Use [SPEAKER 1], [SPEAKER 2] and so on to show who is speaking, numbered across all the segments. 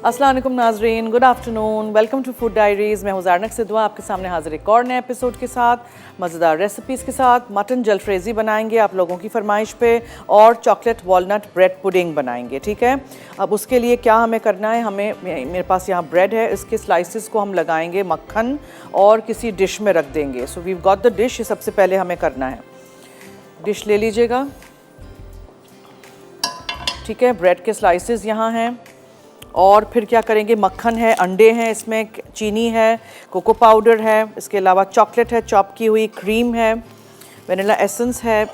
[SPEAKER 1] अस्सलाम वालेकुम नाजरीन, good afternoon, welcome to food diaries. मैं हूँ ज़ारनक सिद्वा आपके सामने हाजिर एक और नए एपिसोड के साथ, मज़ेदार रेसिपीज़ के साथ। मटन जलफ्रेज़ी बनाएंगे आप लोगों की फरमाइश पे, और चॉकलेट वॉलनट ब्रेड पुडिंग बनाएंगे, ठीक है। अब उसके लिए क्या हमें करना है, मेरे पास यहाँ ब्रेड है, इसके स्लाइसिस को हम लगाएंगे मक्खन और किसी डिश में रख देंगे। So we've got the dish. ये सबसे पहले हमें करना है, डिश ले लीजिएगा, ठीक है। ब्रेड के स्लाइसिस यहाँ हैं, और फिर क्या करेंगे, मक्खन है, अंडे हैं, इसमें चीनी है, कोको पाउडर है, इसके अलावा चॉकलेट है चॉप की हुई, क्रीम है, वनीला एसेंस है,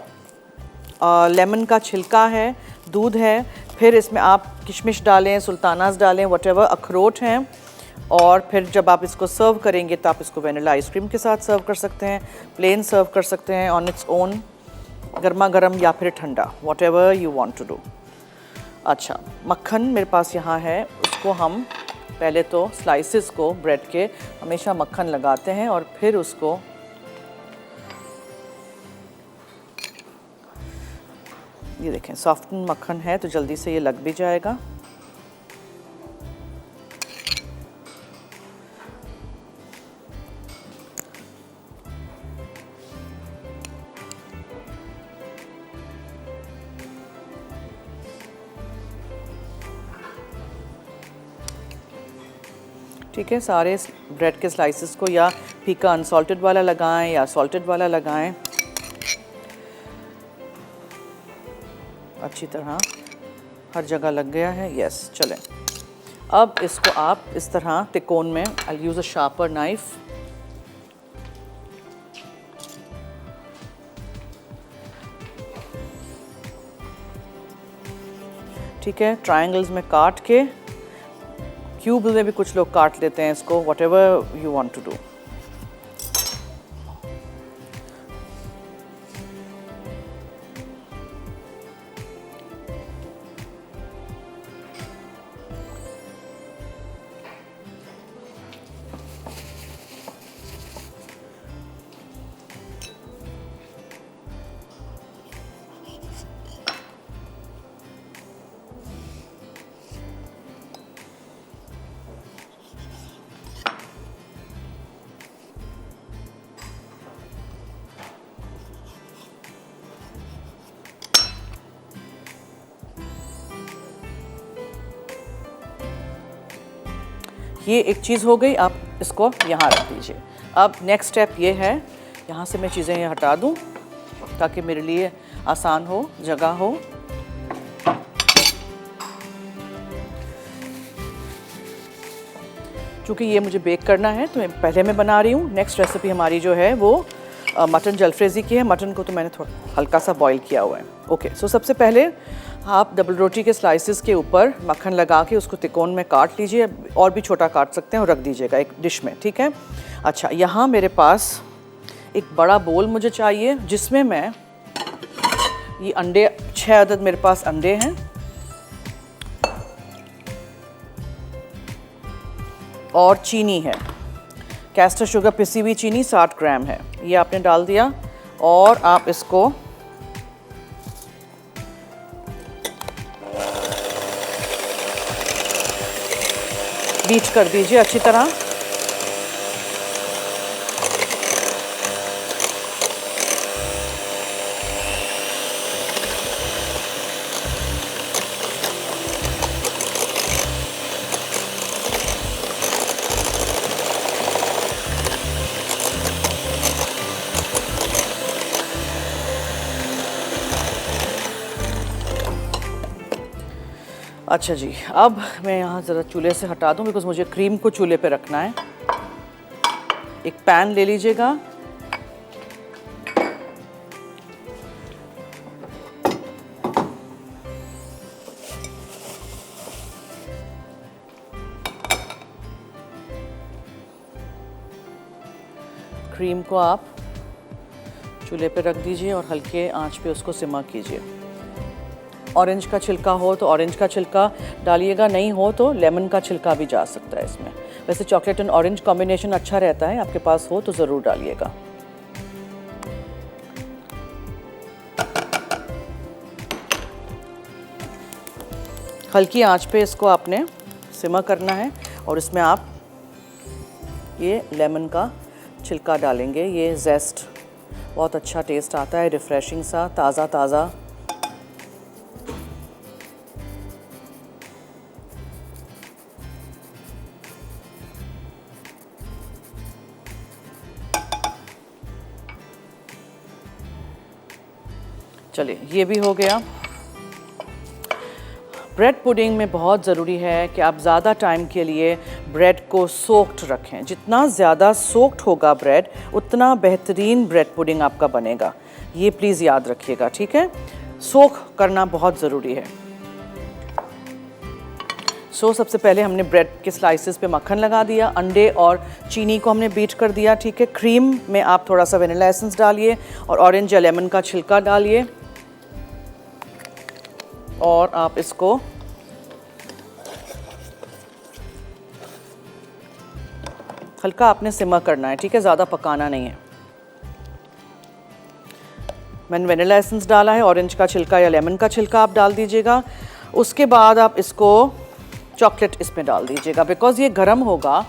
[SPEAKER 1] लेमन का छिलका है, दूध है। फिर इसमें आप किशमिश डालें, सुल्तानास डालें, व्हाटएवर, अखरोट हैं। और फिर जब आप इसको सर्व करेंगे तो आप इसको वनीला आइसक्रीम के साथ सर्व कर सकते हैं, प्लेन सर्व कर सकते हैं ऑन इट्स ओन, गर्मा गर्म या फिर ठंडा, whatever you want to do. अच्छा, मक्खन मेरे पास यहाँ है, उसको हम पहले तो स्लाइसिस को ब्रेड के हमेशा मक्खन लगाते हैं और फिर उसको ये देखें सॉफ्ट मक्खन है तो जल्दी से ये लग भी जाएगा। ठीक है, सारे ब्रेड के स्लाइसिस को या फीका अनसॉल्टेड वाला लगाएं या सॉल्टेड वाला लगाएं, अच्छी तरह हर जगह लग गया है। यस, चलें। अब इसको आप इस तरह तिकोन में, आई यूज़ अ शार्पर नाइफ, ठीक है, ट्रायंगल्स में काट के, क्यूब में भी कुछ लोग काट लेते हैं इसको, whatever you want to do. ये एक चीज़ हो गई, आप इसको यहाँ रख दीजिए। अब नेक्स्ट स्टेप ये है, यहाँ से मैं चीज़ें ये हटा दूँ ताकि मेरे लिए आसान हो, जगह हो। चूँकि ये मुझे बेक करना है तो पहले मैं बना रही हूँ। नेक्स्ट रेसिपी हमारी जो है वो मटन जलफ्रेज़ी की है। मटन को तो मैंने थोड़ा हल्का सा बॉईल किया हुआ है। ओके, सो सबसे पहले आप डबल रोटी के स्लाइसिस के ऊपर मक्खन लगा के उसको तिकोन में काट लीजिए, और भी छोटा काट सकते हैं, और रख दीजिएगा एक डिश में, ठीक है। अच्छा, यहाँ मेरे पास एक बड़ा बोल मुझे चाहिए जिसमें मैं ये अंडे, 6 अदद मेरे पास अंडे हैं, और चीनी है, कैस्टर शुगर पिसी हुई चीनी 60 ग्राम है, ये आपने डाल दिया। और आप इसको बीट कर दीजिए अच्छी तरह। अच्छा जी, अब मैं यहाँ ज़रा चूल्हे से हटा दूँ बिकॉज़ मुझे क्रीम को चूल्हे पे रखना है। एक पैन ले लीजिएगा, क्रीम को आप चूल्हे पे रख दीजिए और हल्के आंच पे उसको सिमा कीजिए। ऑरेंज का छिलका हो तो ऑरेंज का छिलका डालिएगा, नहीं हो तो लेमन का छिलका भी जा सकता है इसमें। वैसे चॉकलेट एंड ऑरेंज कॉम्बिनेशन अच्छा रहता है, आपके पास हो तो ज़रूर डालिएगा। हल्की आंच पे इसको आपने सिमर करना है और इसमें आप ये लेमन का छिलका डालेंगे। ये जेस्ट बहुत अच्छा टेस्ट आता है, रिफ्रेशिंग सा, ताज़ा ताज़ा। चलिए ये भी हो गया। ब्रेड पुडिंग में बहुत ज़रूरी है कि आप ज़्यादा टाइम के लिए ब्रेड को सोक्ड रखें। जितना ज़्यादा सोक्ड होगा ब्रेड, उतना बेहतरीन ब्रेड पुडिंग आपका बनेगा। ये प्लीज़ याद रखिएगा, ठीक है? सोक करना बहुत ज़रूरी है। सबसे पहले हमने ब्रेड के स्लाइसेस पे मक्खन लगा दिया, अंडे और चीनी को हमने बीट कर दिया, ठीक है? क्रीम में आप थोड़ा सा वनीला एसेंस डालिए और ऑरेंज या लेमन का छिलका डालिए और आप इसको हल्का आपने सिमर करना है, ठीक है? ज़्यादा पकाना नहीं है। मैंने वनीला एसेंस डाला है, ऑरेंज का छिलका या लेमन का छिलका आप डाल दीजिएगा। उसके बाद आप इसको चॉकलेट इसमें डाल दीजिएगा, बिकॉज़ ये गर्म होगा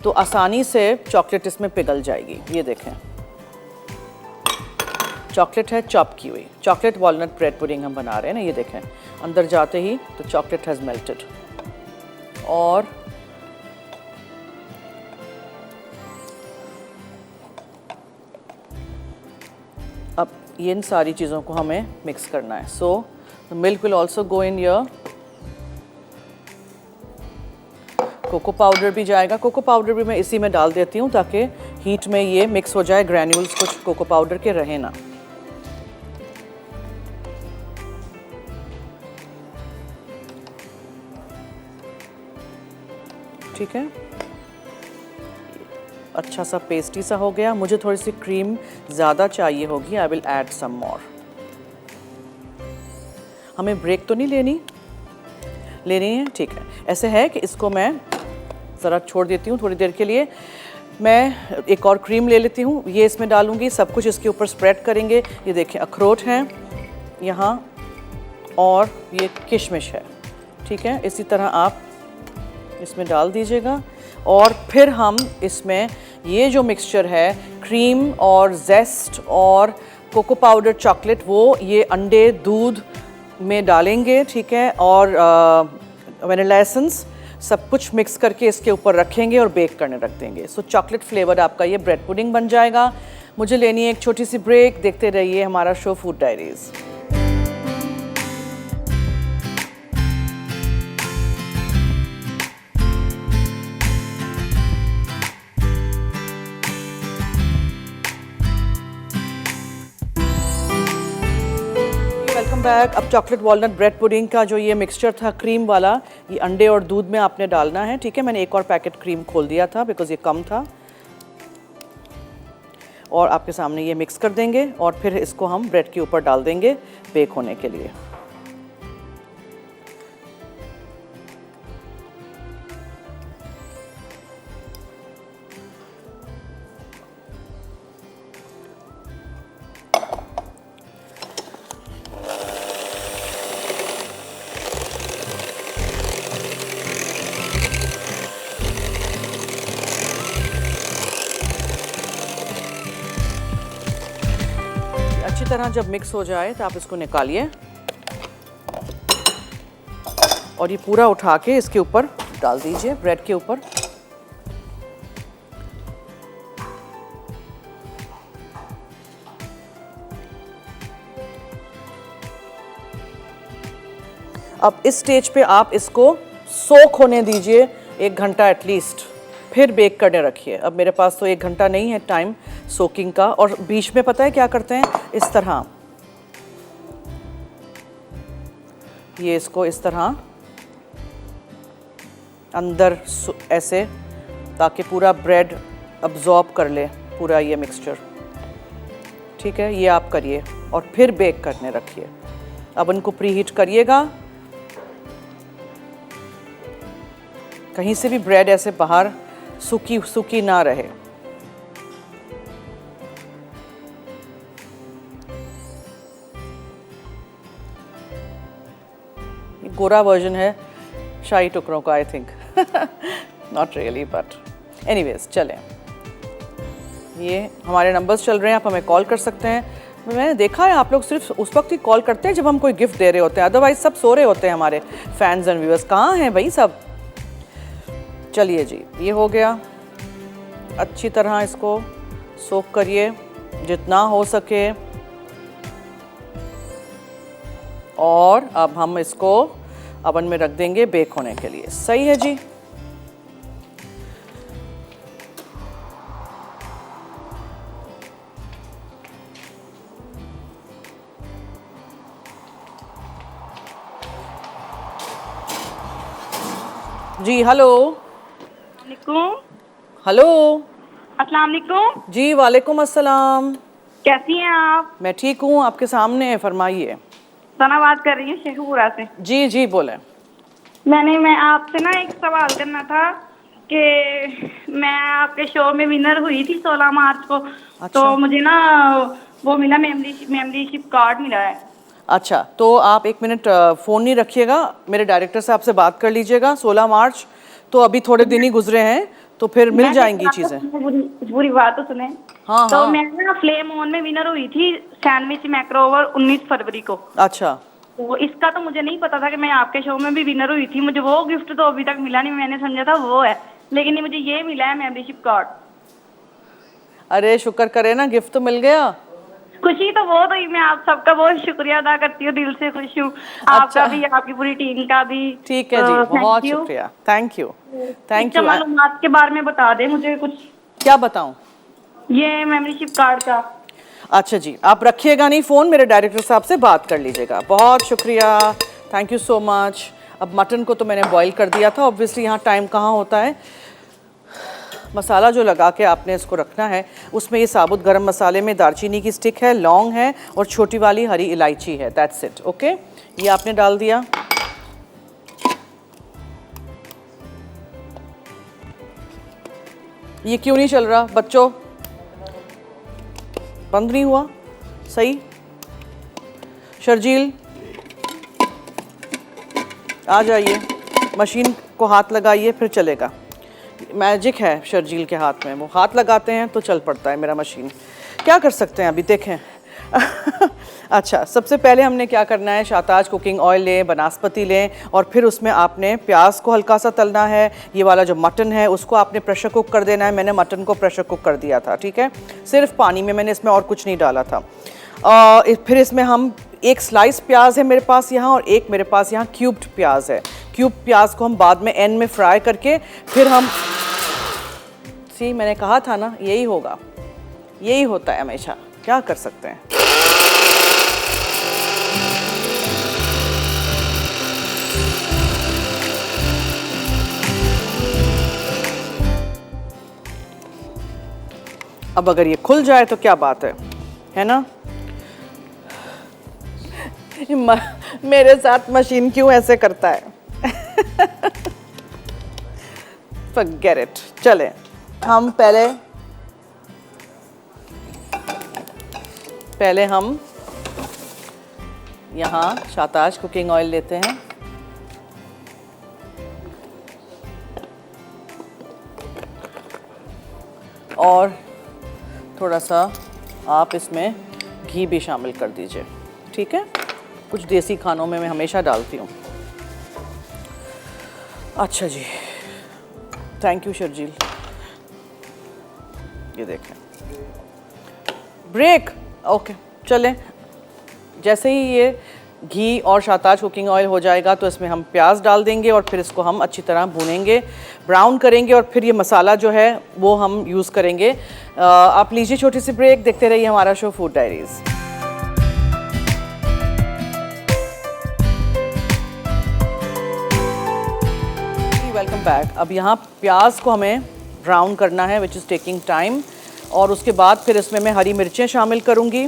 [SPEAKER 1] तो आसानी से चॉकलेट इसमें पिघल जाएगी। ये देखें, चॉकलेट है चॉप की हुई। चॉकलेट वॉलनट ब्रेड पुडिंग हम बना रहे हैं ना, ये देखें अंदर जाते ही तो चॉकलेट हैज़ मेल्टेड। और अब इन सारी चीज़ों को हमें मिक्स करना है। So milk will also go in your, cocoa powder भी जाएगा। कोको पाउडर भी मैं इसी में डाल देती हूँ ताकि हीट में ये मिक्स हो जाए, ग्रैन्यूल्स कुछ कोको पाउडर के रहे ना। ठीक है, अच्छा सा पेस्टी सा हो गया। मुझे थोड़ी सी क्रीम ज़्यादा चाहिए होगी, आई विल ऐड सम मोर। हमें ब्रेक तो नहीं लेनी है, ठीक है? ऐसे है कि इसको मैं ज़रा छोड़ देती हूँ थोड़ी देर के लिए। मैं एक और क्रीम ले लेती हूँ, ये इसमें डालूँगी, सब कुछ इसके ऊपर स्प्रेड करेंगे। ये देखें अखरोट हैं यहाँ और ये किशमिश है, ठीक है? इसी तरह आप इसमें डाल दीजिएगा और फिर हम इसमें ये जो मिक्सचर है क्रीम और जेस्ट और कोको पाउडर चॉकलेट, वो ये अंडे दूध में डालेंगे, ठीक है? और वनीला एसेंस सब कुछ मिक्स करके इसके ऊपर रखेंगे और बेक करने रख देंगे। सो चॉकलेट फ्लेवर्ड आपका ये ब्रेड पुडिंग बन जाएगा। मुझे लेनी है एक छोटी सी ब्रेक। देखते रहिए हमारा show food diaries. Welcome back. अब चॉकलेट वॉलनट ब्रेड पुडिंग का जो ये मिक्सचर था क्रीम वाला, ये अंडे और दूध में आपने डालना है, ठीक है? मैंने एक और पैकेट क्रीम खोल दिया था बिकॉज ये कम था। और आपके सामने ये मिक्स कर देंगे और फिर इसको हम ब्रेड के ऊपर डाल देंगे बेक होने के लिए। अच्छी तरह जब मिक्स हो जाए तो आप इसको निकालिए और ये पूरा उठा के इसके ऊपर डाल दीजिए, ब्रेड के ऊपर। अब इस स्टेज पे आप इसको सोक होने दीजिए 1 घंटा एटलीस्ट, फिर बेक करने रखिए। अब मेरे पास तो 1 घंटा नहीं है टाइम सोकिंग का, और बीच में पता है क्या करते हैं, इस तरह ये इसको इस तरह अंदर ऐसे, ताकि पूरा ब्रेड अब्जॉर्ब कर ले पूरा ये मिक्सचर, ठीक है? ये आप करिए और फिर बेक करने रखिए। अवन को प्रीहीट करिएगा, कहीं से भी ब्रेड ऐसे बाहर सूखी सूखी ना रहे। ये गोरा वर्जन है शाही टुकड़ों का, I think. Not really but anyways चलें। ये हमारे नंबर्स चल रहे हैं, आप हमें कॉल कर सकते हैं। मैंने देखा है आप लोग सिर्फ उस वक्त ही कॉल करते हैं जब हम कोई गिफ्ट दे रहे होते हैं, अदरवाइज सब सो रहे होते हैं। हमारे फैंस एंड व्यूअर्स कहाँ हैं भाई सब। चलिए जी, ये हो गया। अच्छी तरह इसको सोक करिए जितना हो सके, और अब हम इसको अवन में रख देंगे बेक होने के लिए। सही है जी। जी हेलो। हेलो।
[SPEAKER 2] अस्सलाम वालेकुम।
[SPEAKER 1] जी वालेकुम अस्सलाम।
[SPEAKER 2] कैसी हैं आप?
[SPEAKER 1] मैं ठीक हूँ, आपके सामने है, फरमाइए।
[SPEAKER 2] सना बात कर रही हूँ शेखपुरा से।
[SPEAKER 1] जी जी बोलें।
[SPEAKER 2] मैं आपसे ना एक सवाल करना था कि मैं आपके शो में विनर हुई थी 16 मार्च को।
[SPEAKER 1] अच्छा।
[SPEAKER 2] तो मुझे ना वो मिला, मेमोरीशिप कार्ड मिला है।
[SPEAKER 1] अच्छा, तो आप 1 मिनट फ़ोन नहीं रखिएगा, मेरे डायरेक्टर साहब से बात कर लीजिएगा। 16 मार्च तो अभी थोड़े दिन ही गुजरे हैं, तो फिर मिल जाएंगी चीज़ें।
[SPEAKER 2] पूरी बात तो सुने।
[SPEAKER 1] हाँ
[SPEAKER 2] तो
[SPEAKER 1] हाँ।
[SPEAKER 2] मैं ना फ्लेम ऑन में विनर हुई थी सैंडविच मैक्रोवर 19 फरवरी को।
[SPEAKER 1] अच्छा।
[SPEAKER 2] तो इसका तो मुझे नहीं पता था कि मैं आपके शो में भी विनर हुई थी। मुझे वो गिफ्ट तो अभी तक मिला नहीं, मैंने समझा था वो है, लेकिन मुझे ये मिला है मेंबरशिप कार्ड।
[SPEAKER 1] अरे शुक्र करे ना, गिफ्ट तो मिल गया।
[SPEAKER 2] खुशी तो बहुत हुई। मैं आप सबका बहुत शुक्रिया अदा करती हूँ, दिल से खुश हूँ। आपका भी, आपकी पूरी टीम का भी।
[SPEAKER 1] ठीक है जी, बहुत शुक्रिया। Thank you thank you.
[SPEAKER 2] मालूमात के बारे में बता दें मुझे कुछ।
[SPEAKER 1] क्या बताऊं?
[SPEAKER 2] ये मेंबरशिप कार्ड का।
[SPEAKER 1] अच्छा जी, आप रखिएगा नहीं फ़ोन, मेरे डायरेक्टर साहब से बात कर लीजिएगा। बहुत शुक्रिया, थैंक यू सो मच। अब मटन को तो मैंने बॉईल कर दिया था, ऑब्वियसली यहाँ टाइम कहाँ होता है। मसाला जो लगा के आपने इसको रखना है, उसमें ये साबुत गरम मसाले में दालचीनी की स्टिक है, लौंग है और छोटी वाली हरी इलायची है। That's it. ओके, ये आपने डाल दिया। ये क्यों नहीं चल रहा बच्चों? बंद नहीं हुआ? सही। शर्जील आ जाइए, मशीन को हाथ लगाइए फिर चलेगा। मैजिक है शर्जील के हाथ में, वो हाथ लगाते हैं तो चल पड़ता है मेरा मशीन। क्या कर सकते हैं अभी, देखें। अच्छा, सबसे पहले हमने क्या करना है, शाहताज कुकिंग ऑयल लें, बनास्पति लें, और फिर उसमें आपने प्याज को हल्का सा तलना है। ये वाला जो मटन है उसको आपने प्रेशर कुक कर देना है। मैंने मटन को प्रेशर कुक कर दिया था, ठीक है, सिर्फ पानी में, मैंने इसमें और कुछ नहीं डाला था। फिर इसमें हम एक स्लाइस प्याज है मेरे पास यहाँ, और एक मेरे पास यहाँ क्यूब्ड प्याज है। क्यूब प्याज को हम बाद में एंड में फ्राई करके फिर हम, सी मैंने कहा था ना यही होगा, यही होता है हमेशा, क्या कर सकते हैं। अब अगर ये खुल जाए तो क्या बात है ना। मेरे साथ मशीन क्यों ऐसे करता है। Forget it। चले, हम पहले हम यहाँ शाहताज कुकिंग ऑयल लेते हैं, और थोड़ा सा आप इसमें घी भी शामिल कर दीजिए, ठीक है। कुछ देसी खानों में मैं हमेशा डालती हूँ। अच्छा जी, थैंक यू शर्जील। ये देखें, ब्रेक। ओके, चलें। जैसे ही ये घी और शाहताज कुकिंग ऑयल हो जाएगा तो इसमें हम प्याज डाल देंगे, और फिर इसको हम अच्छी तरह भूनेंगे, ब्राउन करेंगे, और फिर ये मसाला जो है वो हम यूज़ करेंगे। आप लीजिए छोटी सी ब्रेक, देखते रहिए हमारा show food diaries. Welcome back. अब यहाँ प्याज को हमें ब्राउन करना है, विच इज़ टेकिंग टाइम, और उसके बाद फिर इसमें मैं हरी मिर्चें शामिल करूँगी।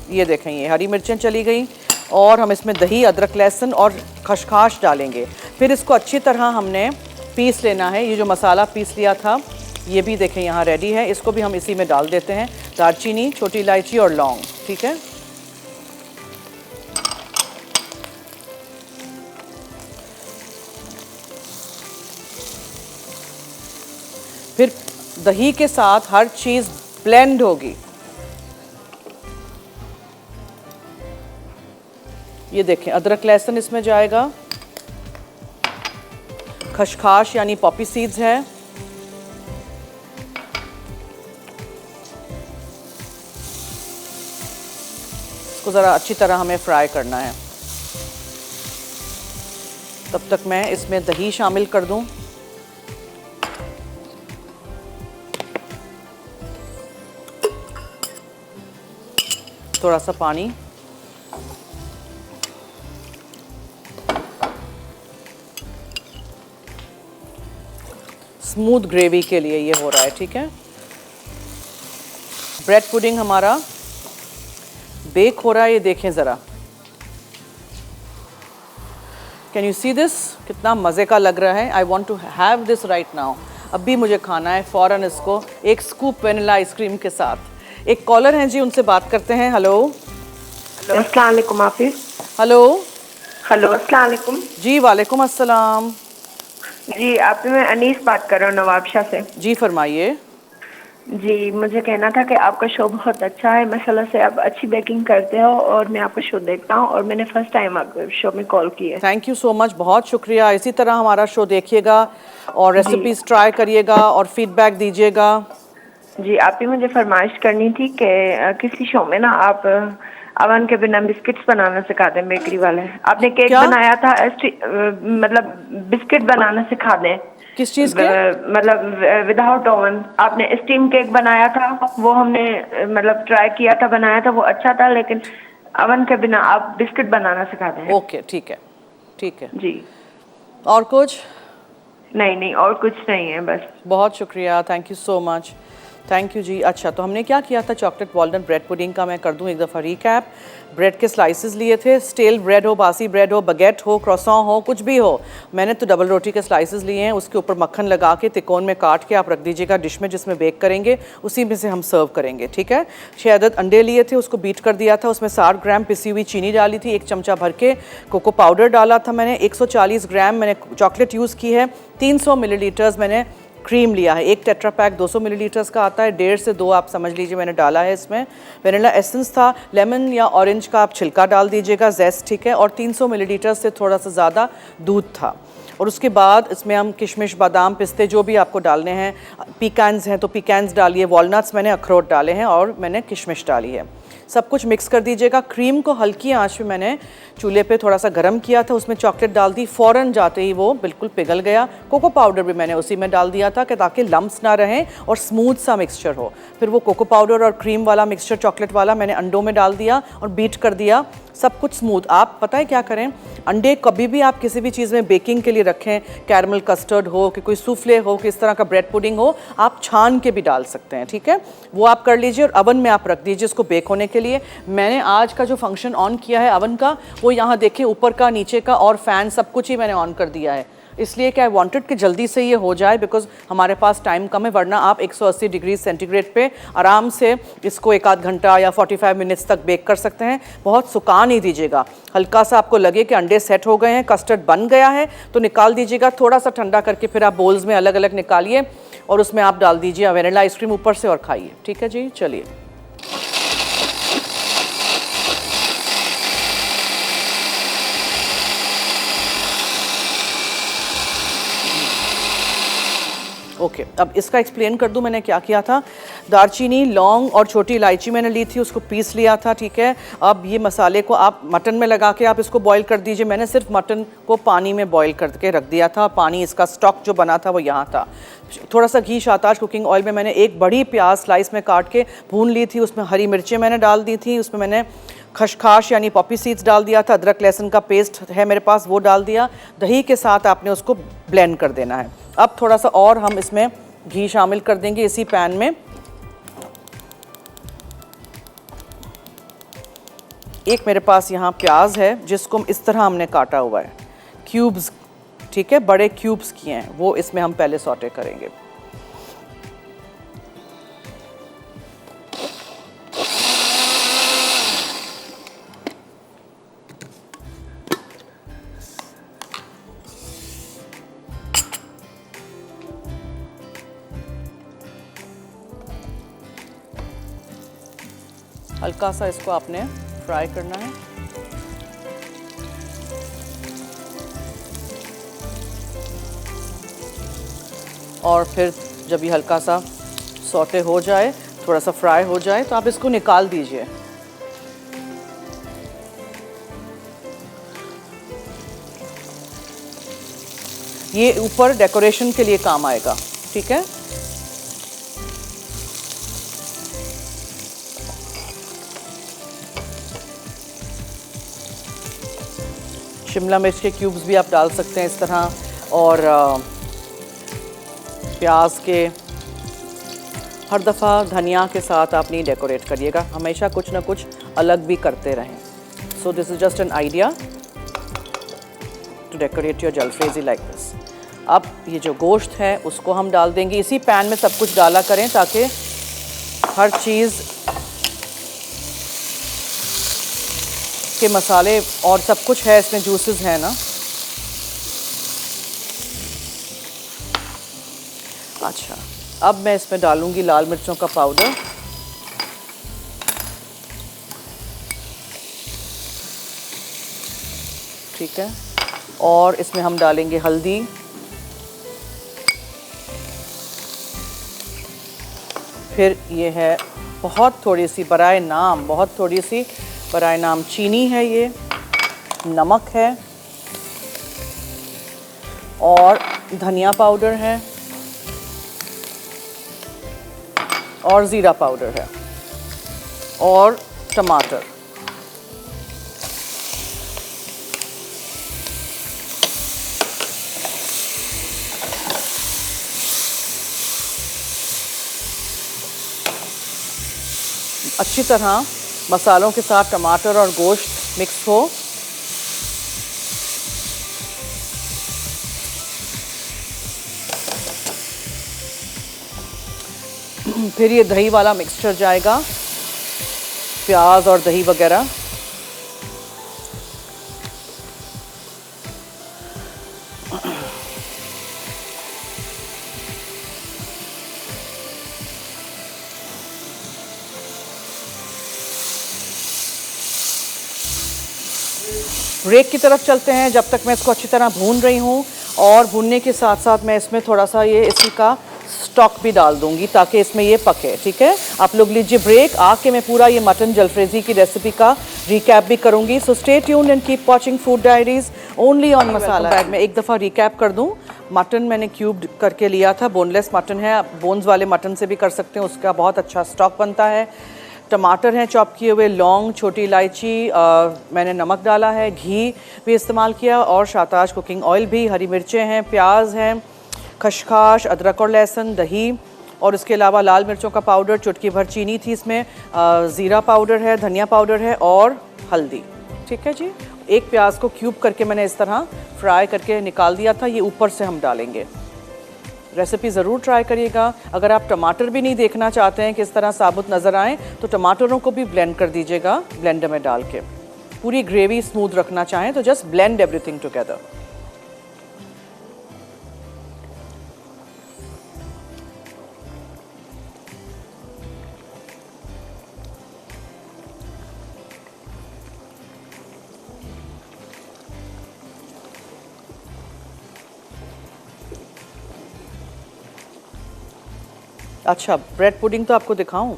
[SPEAKER 1] ये देखें, ये हरी मिर्चें चली गई, और हम इसमें दही, अदरक, लहसुन और खसखस डालेंगे। फिर इसको अच्छी तरह हमने पीस लेना है। ये जो मसाला पीस लिया था ये भी देखें यहाँ रेडी है, इसको भी हम इसी में डाल देते हैं। दालचीनी, छोटी इलायची और लौंग, ठीक है। फिर दही के साथ हर चीज़ ब्लेंड होगी। ये देखें, अदरक लहसुन इसमें जाएगा, खसखस यानी पॉपी सीड्स है, इसको ज़रा अच्छी तरह हमें फ्राई करना है। तब तक मैं इसमें दही शामिल कर दूं। थोड़ा सा पानी, स्मूथ ग्रेवी के लिए ये हो रहा है, ठीक है। ब्रेड पुडिंग हमारा बेक हो रहा है, ये देखें ज़रा। Can you see this? कितना मज़े का लग रहा है। I want to have this right now. अभी मुझे खाना है फ़ौरन इसको, एक स्कूप वेनिला आइसक्रीम के साथ। एक कॉलर हैं जी, उनसे बात करते हैं। हेलो,
[SPEAKER 3] अस्सलाम वालेकुम आफिस।
[SPEAKER 1] हेलो।
[SPEAKER 3] हेलो, अस्सलाम वालेकुम।
[SPEAKER 1] जी वालेकुम अस्सलाम।
[SPEAKER 3] जी, आपसे मैं अनीस बात कर रहा हूँ नवाबशाह से।
[SPEAKER 1] जी फरमाइए।
[SPEAKER 3] जी, मुझे कहना था कि आपका शो बहुत अच्छा है माशाल्लाह से, आप अच्छी बेकिंग करते हो और मैं आपका शो देखता हूँ और मैंने फर्स्ट टाइम आपके शो में कॉल की है।
[SPEAKER 1] थैंक यू सो मच, बहुत शुक्रिया। इसी तरह हमारा शो देखिएगा और रेसिपीज ट्राई करिएगा और फीडबैक दीजिएगा।
[SPEAKER 3] जी, आप भी मुझे फरमाइश करनी थी कि किसी शो में ना आप अवन के बिना बिस्किट्स बनाना सिखा दें, बेकरी वाले। आपने केक
[SPEAKER 1] क्या?
[SPEAKER 3] बनाया था, मतलब बिस्किट बनाना सिखा दें।
[SPEAKER 1] किस चीज़ के?
[SPEAKER 3] मतलब विदाउट ओवन। आपने स्टीम केक बनाया था, वो हमने मतलब ट्राई किया था, बनाया था, वो अच्छा था, लेकिन अवन के बिना आप बिस्किट बनाना सिखा दें।
[SPEAKER 1] ओके, ठीक है, ठीक है।
[SPEAKER 3] जी।
[SPEAKER 1] और कुछ?
[SPEAKER 3] नहीं, और कुछ नहीं है, बस।
[SPEAKER 1] बहुत शुक्रिया, thank you so much. Thank you ji. अच्छा, तो हमने क्या किया था? चॉकलेट वॉलनट ब्रेड पुडिंग का मैं कर दूं एक दफ़ा रिकैप। ब्रेड के स्लाइसेस लिए थे, स्टेल ब्रेड हो, बासी ब्रेड हो, बगेट हो, क्रॉसॉन हो, कुछ भी हो। मैंने तो डबल रोटी के स्लाइसेस लिए हैं, उसके ऊपर मक्खन लगा के तिकोन में काट के आप रख दीजिएगा डिश में जिसमें बेक करेंगे, उसी में से हम सर्व करेंगे, ठीक है। 6 अदद अंडे लिए थे, उसको बीट कर दिया था, उसमें 60 ग्राम पिसी हुई चीनी डाली थी, 1 चमचा भर के कोको पाउडर डाला था मैंने, 140 ग्राम मैंने चॉकलेट यूज़ की है, 300 मिलीलीटर्स मैंने क्रीम लिया है। एक टेट्रा पैक 200 मिलीलीटर्स का आता है, 1.5 से 2 आप समझ लीजिए मैंने डाला है इसमें। वेनिला एसेंस था, लेमन या ऑरेंज का आप छिलका डाल दीजिएगा, जेस्ट, ठीक है। और 300 मिलीलीटर से थोड़ा सा ज़्यादा दूध था। और उसके बाद इसमें हम किशमिश, बादाम, पिस्ते जो भी आपको डालने हैं, पीकान्स हैं तो पीकान्स डालिए, वॉलनट्स मैंने अखरोट डाले हैं और मैंने किशमिश डाली है। सब कुछ मिक्स कर दीजिएगा। क्रीम को हल्की आंच पे मैंने चूल्हे पे थोड़ा सा गर्म किया था, उसमें चॉकलेट डाल दी, फ़ौरन जाते ही वो बिल्कुल पिघल गया। कोको पाउडर भी मैंने उसी में डाल दिया था कि ताकि लम्प्स ना रहें और स्मूथ सा मिक्सचर हो। फिर वो कोको पाउडर और क्रीम वाला मिक्सचर चॉकलेट वाला मैंने अंडों में डाल दिया और बीट कर दिया, सब कुछ स्मूथ। आप पता है क्या करें, अंडे कभी भी आप किसी भी चीज़ में बेकिंग के लिए रखें, कैरमल कस्टर्ड हो कि कोई सूफले हो कि इस तरह का ब्रेड पुडिंग हो, आप छान के भी डाल सकते हैं, ठीक है। वो आप कर लीजिए और अवन में आप रख दीजिए इसको बेक होने के लिए। मैंने आज का जो फंक्शन ऑन किया है अवन का, वो यहाँ देखिए ऊपर का, नीचे का और फ़ैन सब कुछ ही मैंने ऑन कर दिया है, इसलिए कि आई वांटेड कि जल्दी से ये हो जाए, बिकॉज हमारे पास टाइम कम है, वरना आप 180 डिग्री सेंटीग्रेड पे आराम से इसको 1 आध घंटा या 45 मिनट्स तक बेक कर सकते हैं। बहुत सुखा नहीं दीजिएगा, हल्का सा आपको लगे कि अंडे सेट हो गए हैं, कस्टर्ड बन गया है तो निकाल दीजिएगा, थोड़ा सा ठंडा करके फिर आप बोल्स में अलग अलग निकालिए और उसमें आप डाल दीजिए वेनिला आइसक्रीम ऊपर से और खाइए, ठीक है जी। चलिए, ओके अब इसका एक्सप्लेन कर दूं मैंने क्या किया था। दालचीनी, लौंग और छोटी इलायची मैंने ली थी, उसको पीस लिया था, ठीक है। अब ये मसाले को आप मटन में लगा के आप इसको बॉईल कर दीजिए। मैंने सिर्फ मटन को पानी में बॉईल करके रख दिया था, पानी इसका स्टॉक जो बना था वो यहाँ था। थोड़ा सा घी, शाताश कुकिंग ऑयल में मैंने एक बड़ी प्याज स्लाइस में काट के भून ली थी, उसमें हरी मिर्चें मैंने डाल दी थी, उसमें मैंने खसखस यानी पॉपी सीड्स डाल दिया था, अदरक लहसुन का पेस्ट है मेरे पास वो डाल दिया। दही के साथ आपने उसको ब्लेंड कर देना है। अब थोड़ा सा और हम इसमें घी शामिल कर देंगे इसी पैन में। एक मेरे पास यहाँ प्याज है जिसको इस तरह हमने काटा हुआ है, क्यूब्स, ठीक है, बड़े क्यूब्स किए हैं, वो इसमें हम पहले सौटे करेंगे। हल्का सा इसको आपने फ्राई करना है। और फिर जब ये हल्का सा सौटे हो जाए, थोड़ा सा फ्राई हो जाए, तो आप इसको निकाल दीजिए। ये ऊपर डेकोरेशन के लिए काम आएगा, ठीक है। शिमला मिर्च के क्यूब्स भी आप डाल सकते हैं इस तरह, और प्याज के। हर दफ़ा धनिया के साथ आप नहीं डेकोरेट करिएगा, हमेशा कुछ ना कुछ अलग भी करते रहें। So this is just an idea to decorate your jalfrezi like this. अब ये जो गोश्त है उसको हम डाल देंगे। इसी पैन में सब कुछ डाला करें ताकि हर चीज़ के मसाले और सब कुछ है इसमें, जूसेस हैं ना। अच्छा, अब मैं इसमें डालूंगी लाल मिर्चों का पाउडर। ठीक है, और इसमें हम डालेंगे हल्दी, फिर ये है बहुत थोड़ी सी बराए नाम, बहुत थोड़ी सी बराए नाम चीनी है, ये नमक है, और धनिया पाउडर है, और ज़ीरा पाउडर है, और टमाटर। अच्छी तरह मसालों के साथ टमाटर और गोश्त मिक्स हो। फिर ये दही वाला मिक्सचर जाएगा, प्याज और दही वगैरह। ब्रेक की तरफ चलते हैं। जब तक मैं इसको अच्छी तरह भून रही हूँ, और भूनने के साथ साथ मैं इसमें थोड़ा सा ये इसी का स्टॉक भी डाल दूंगी ताकि इसमें ये पके। ठीक है, आप लोग लीजिए ब्रेक। आके मैं पूरा ये मटन जलफ्रेज़ी की रेसिपी का रिकैप भी करूंगी। So stay tuned and keep watching food diaries only on masala bag. में एक दफ़ा रिकैप कर दूं, मटन मैंने क्यूब करके लिया था, बोनलेस मटन है, बोन्स वाले मटन से भी कर सकते हैं, उसका बहुत अच्छा स्टॉक बनता है। टमाटर हैं चॉप किए हुए, लौंग, छोटी इलायची, मैंने नमक डाला है, घी भी इस्तेमाल किया, और शाताज कुकिंग ऑयल भी, हरी मिर्चें हैं, प्याज हैं, खशखाश, अदरक और लहसुन, दही, और इसके अलावा लाल मिर्चों का पाउडर, चुटकी भर चीनी थी इसमें, ज़ीरा पाउडर है, धनिया पाउडर है, और हल्दी। ठीक है जी। एक प्याज को क्यूब करके मैंने इस तरह फ्राई करके निकाल दिया था, ये ऊपर से हम डालेंगे। रेसिपी ज़रूर ट्राई करिएगा। अगर आप टमाटर भी नहीं देखना चाहते हैं किस तरह साबुत नज़र आए, तो टमाटरों को भी ब्लेंड कर दीजिएगा ब्लेंडर में डाल के। पूरी ग्रेवी स्मूथ रखना चाहें तो जस्ट ब्लेंड एवरीथिंग टुगेदर। अच्छा, ब्रेड पुडिंग तो आपको दिखाऊं।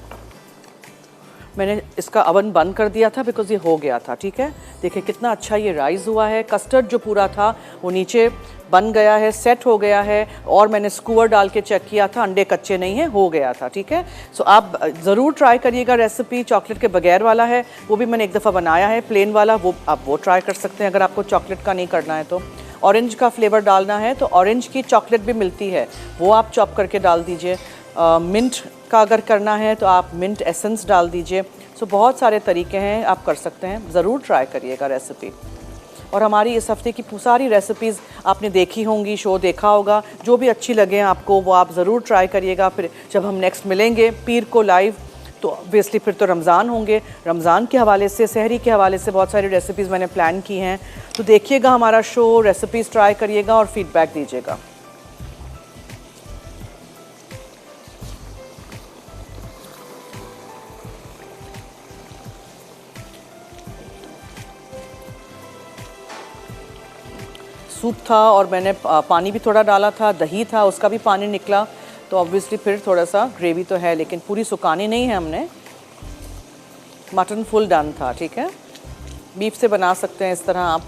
[SPEAKER 1] मैंने इसका अवन बंद कर दिया था बिकॉज ये हो गया था। ठीक है, देखिए कितना अच्छा ये राइज हुआ है। कस्टर्ड जो पूरा था वो नीचे बन गया है, सेट हो गया है, और मैंने स्कूवर डाल के चेक किया था, अंडे कच्चे नहीं हैं, हो गया था। ठीक है, सो आप ज़रूर ट्राई करिएगा। रेसिपी चॉकलेट के बगैर वाला है, वो भी मैंने एक दफ़ा बनाया है, प्लेन वाला, वो आप वो ट्राई कर सकते हैं अगर आपको चॉकलेट का नहीं करना है तो। ऑरेंज का फ्लेवर डालना है तो ऑरेंज की चॉकलेट भी मिलती है, वो आप चॉप करके डाल दीजिए। मिंट का अगर करना है तो आप मिंट एसेंस डाल दीजिए। सो बहुत सारे तरीके हैं, आप कर सकते हैं। ज़रूर ट्राई करिएगा रेसिपी। और हमारी इस हफ्ते की सारी रेसिपीज़ आपने देखी होंगी, शो देखा होगा, जो भी अच्छी लगे आपको वो आप ज़रूर ट्राई करिएगा। फिर जब हम नेक्स्ट मिलेंगे पीर को लाइव, तो ऑब्वियसली फिर तो रमज़ान होंगे। रमज़ान के हवाले से, सहरी के हवाले से बहुत सारी रेसिपीज़ मैंने प्लान की हैं, तो देखिएगा हमारा शो, रेसिपीज़ ट्राई करिएगा और फीडबैक दीजिएगा। सूप था और मैंने पानी भी थोड़ा डाला था, दही था, उसका भी पानी निकला, तो ऑब्वियसली फिर थोड़ा सा ग्रेवी तो है, लेकिन पूरी सुखानी नहीं है हमने। मटन फुल डन था, ठीक है। बीफ से बना सकते हैं इस तरह आप,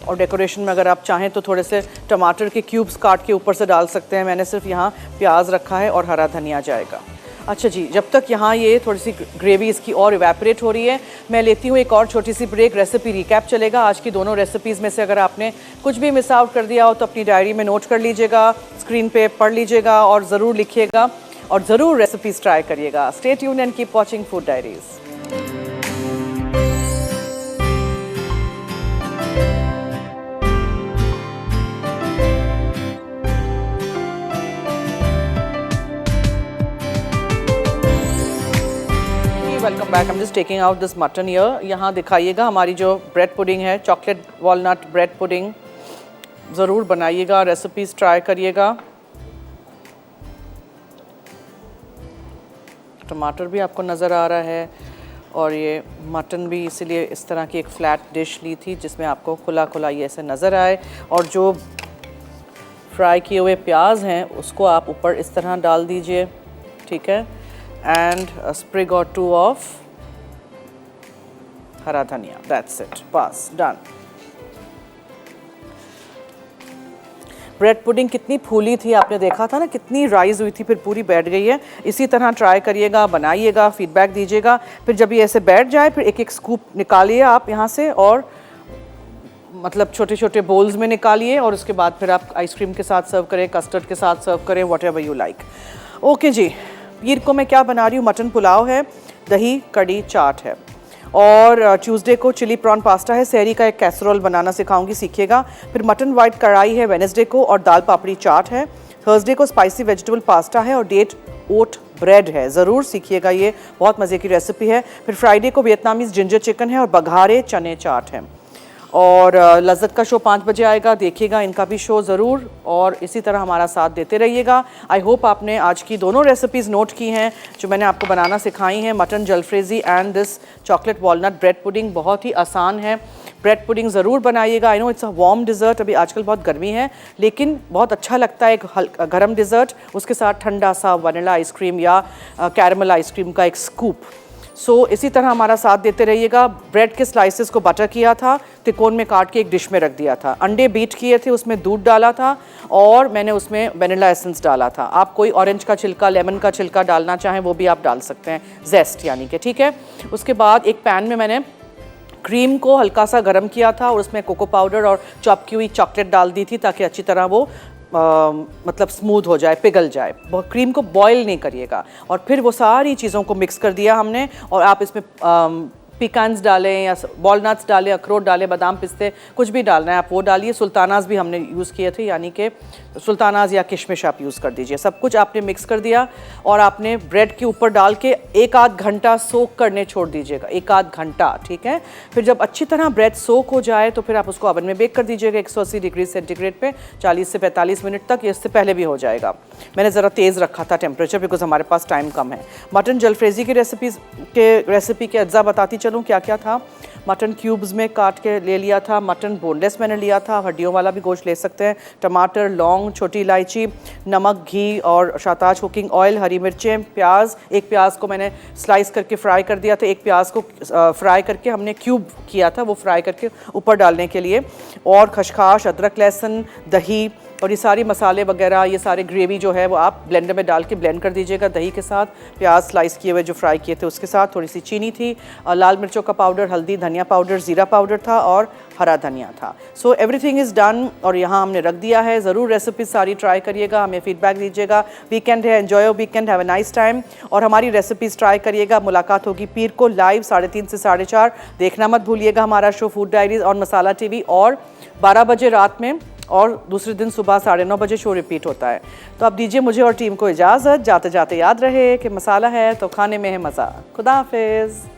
[SPEAKER 1] और डेकोरेशन में अगर आप चाहें तो थोड़े से टमाटर के क्यूब्स काट के ऊपर से डाल सकते हैं। मैंने सिर्फ यहाँ प्याज रखा है और हरा धनिया जाएगा। अच्छा जी, जब तक यहाँ ये थोड़ी सी ग्रेवी इसकी और इवेपोरेट हो रही है, मैं लेती हूँ एक और छोटी सी ब्रेक। रेसिपी रिकैप चलेगा आज की दोनों रेसिपीज़ में से। अगर आपने कुछ भी मिस आउट कर दिया हो तो अपनी डायरी में नोट कर लीजिएगा, स्क्रीन पे पढ़ लीजिएगा और ज़रूर लिखिएगा और ज़रूर रेसिपीज़ ट्राई करिएगा। Stay tuned and keep watching food diaries. Welcome back. I am just taking out this mutton year. यहाँ दिखाइएगा हमारी जो ब्रेड पुडिंग है, चॉकलेट वॉलनट ब्रेड पुडिंग, ज़रूर बनाइएगा, रेसिपीज़ ट्राई करिएगा। टमाटर भी आपको नज़र आ रहा है और ये मटन भी, इसीलिए इस तरह की एक फ़्लैट डिश ली थी जिसमें आपको खुला खुला ये ऐसे नज़र आए। और जो फ्राई किए हुए प्याज हैं उसको आप ऊपर इस तरह डाल दीजिए, ठीक है। And a sprig or two of हरा धनिया। That's it. बस done. ब्रेड पुडिंग कितनी फूली थी, आपने देखा था ना, कितनी राइज हुई थी, फिर पूरी बैठ गई है। इसी तरह ट्राई करिएगा, बनाइएगा, फीडबैक दीजिएगा। फिर जब ये ऐसे बैठ जाए फिर एक एक स्कूप निकालिए आप यहाँ से, और मतलब छोटे छोटे बोल्स में निकालिए, और उसके बाद फिर आप आइसक्रीम के साथ सर्व करें, कस्टर्ड के साथ सर्व करें, whatever you like. Okay ji, पीर को मैं क्या बना रही हूँ, मटन पुलाव है, दही कड़ी चाट है, और ट्यूसडे को चिली प्रॉन पास्ता है। सहरी का एक कैसरोल बनाना सिखाऊंगी, सीखिएगा। फिर मटन वाइट कढ़ाई है वेडनेसडे को, और दाल पापड़ी चाट है। थर्सडे को स्पाइसी वेजिटेबल पास्ता है और डेट ओट ब्रेड है, ज़रूर सीखिएगा, ये बहुत मज़े की रेसिपी है। फिर फ्राइडे को वियतनामीज़ जिंजर चिकन है और बघारे चने चाट है। और लज़्ज़त का शो 5 बजे आएगा, देखिएगा इनका भी शो ज़रूर, और इसी तरह हमारा साथ देते रहिएगा। आई होप आपने आज की दोनों रेसिपीज़ नोट की हैं जो मैंने आपको बनाना सिखाई हैं। Mutton jalfrezi and this chocolate walnut bread pudding बहुत ही आसान है। ब्रेड पुडिंग ज़रूर बनाइएगा। I know it's a warm dessert, अभी आजकल बहुत गर्मी है, लेकिन बहुत अच्छा लगता है एक गर्म डिज़र्ट, उसके साथ ठंडा सा वनीला आइसक्रीम या कैरमल आइसक्रीम का एक स्कूप। सो इसी तरह हमारा साथ देते रहिएगा। ब्रेड के स्लाइसेस को बटर किया था, त्रिकोण में काट के एक डिश में रख दिया था। अंडे बीट किए थे, उसमें दूध डाला था, और मैंने उसमें वनीला एसेंस डाला था। आप कोई ऑरेंज का छिलका, लेमन का छिलका डालना चाहें वो भी आप डाल सकते हैं, जेस्ट यानी कि, ठीक है। उसके बाद एक पैन में मैंने क्रीम को हल्का सा गर्म किया था और उसमें कोको पाउडर और चॉप की हुई चॉकलेट डाल दी थी ताकि अच्छी तरह वो मतलब स्मूथ हो जाए, पिघल जाए। क्रीम को बॉईल नहीं करिएगा। और फिर वो सारी चीज़ों को मिक्स कर दिया हमने, और आप इसमें पिकान्स डालें या वॉलनट्स डालें, अखरोट डालें, बादाम पिस्ते, कुछ भी डालना है आप वो डालिए। सुल्तानाज भी हमने यूज़ किए थे, यानी कि सुल्तानाज या किशमिश आप यूज़ कर दीजिए। सब कुछ आपने मिक्स कर दिया और आपने ब्रेड के ऊपर डाल के 1-8 घंटा सोक करने छोड़ दीजिएगा, 1-8 घंटा, ठीक है। फिर जब अच्छी तरह ब्रेड सोक हो जाए तो फिर आप उसको ओवन में बेक कर दीजिएगा 180 डिग्री सेंटीग्रेड पे 40 से 45 मिनट तक। इससे पहले भी हो जाएगा, मैंने ज़रा तेज़ रखा था टेम्परेचर बिकॉज हमारे पास टाइम कम है। मटन जलफ्रेज़ी की रेसिपी के अज्जा बताती चलूँ क्या क्या था। मटन क्यूब्स में काट के ले लिया था, मटन बोनलेस मैंने लिया था, हड्डियों वाला भी गोश्त ले सकते हैं। टमाटर, लौंग, छोटी इलायची, नमक, घी और शाताज कुकिंग ऑयल, हरी मिर्चें, प्याज। एक प्याज को मैंने स्लाइस करके फ्राई कर दिया था, एक प्याज को फ्राई करके हमने क्यूब किया था, वो फ्राई करके ऊपर डालने के लिए। और खशखाश, अदरक, लहसुन, दही और ये सारी मसाले वगैरह, ये सारे ग्रेवी जो है वो आप ब्लेंडर में डाल के ब्लेंड कर दीजिएगा दही के साथ। प्याज स्लाइस किए हुए जो फ्राई किए थे उसके साथ, थोड़ी सी चीनी थी, लाल मिर्चों का पाउडर, हल्दी, धनिया पाउडर, ज़ीरा पाउडर था और हरा धनिया था। सो एवरीथिंग इज़ डन और यहाँ हमने रख दिया है। ज़रूर रेसिपी सारी ट्राई करिएगा, हमें फीडबैक दीजिएगा। वीकेंड है, enjoy your weekend, have a nice time. और हमारी रेसिपीज़ ट्राई करिएगा। मुलाकात होगी पीर को लाइव 3:30 से 4:30। देखना मत भूलिएगा हमारा शो फूड डायरीज और मसाला टीवी, और 12 बजे रात में, और दूसरे दिन सुबह 9:30 बजे शो रिपीट होता है। तो आप दीजिए मुझे और टीम को इजाज़त। जाते जाते याद रहे कि मसाला है तो खाने में है मज़ा। खुदा हाफिज़।